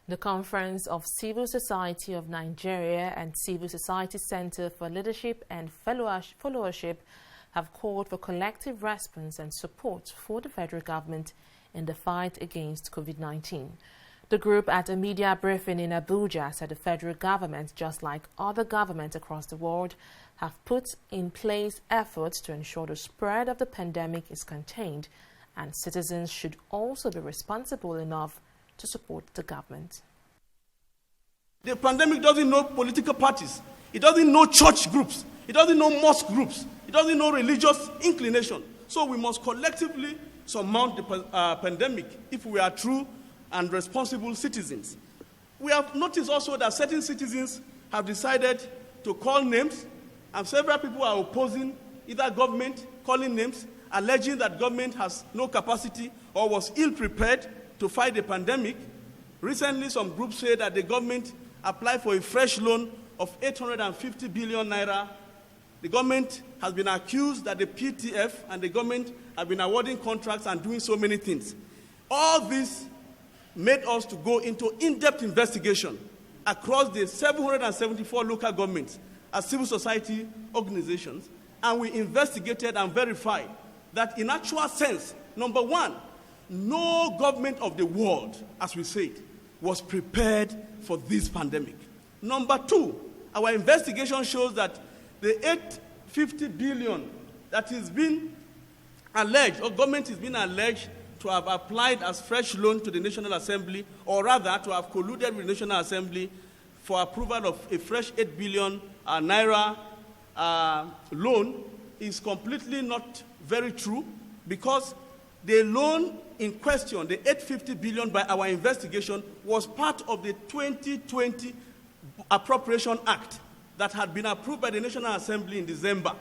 The Conference of Civil Society of Nigeria and Civil Society Center for Leadership and Followership have called for collective response and support for the federal government in the fight against COVID-19. The group at a media briefing in Abuja said the federal government, just like other governments across the world, have put in place efforts to ensure the spread of the pandemic is contained, and citizens should also be responsible enough to support the government. The pandemic doesn't know political parties. It doesn't know church groups. It doesn't know mosque groups. It doesn't know religious inclination. So we must collectively surmount the pandemic if we are true and responsible citizens. We have noticed also that certain citizens have decided to call names, and several people are opposing either government, calling names, alleging that government has no capacity or was ill-prepared to fight the pandemic. Recently, some groups say that the government applied for a fresh loan of 850 billion naira. The government has been accused that the PTF and the government have been awarding contracts and doing so many things. All this made us to go into in-depth investigation across the 774 local governments as civil society organizations, and we investigated and verified that in actual sense, number one, no government of the world, as we said, was prepared for this pandemic. Number two, our investigation shows that the 850 billion that is being alleged, or government is being alleged to have applied as fresh loan to the National Assembly, or rather to have colluded with the National Assembly for approval of a fresh 8 billion naira loan, is completely not very true, because the loan in question, the 850 billion by our investigation, was part of the 2020 Appropriation Act that had been approved by the National Assembly in December.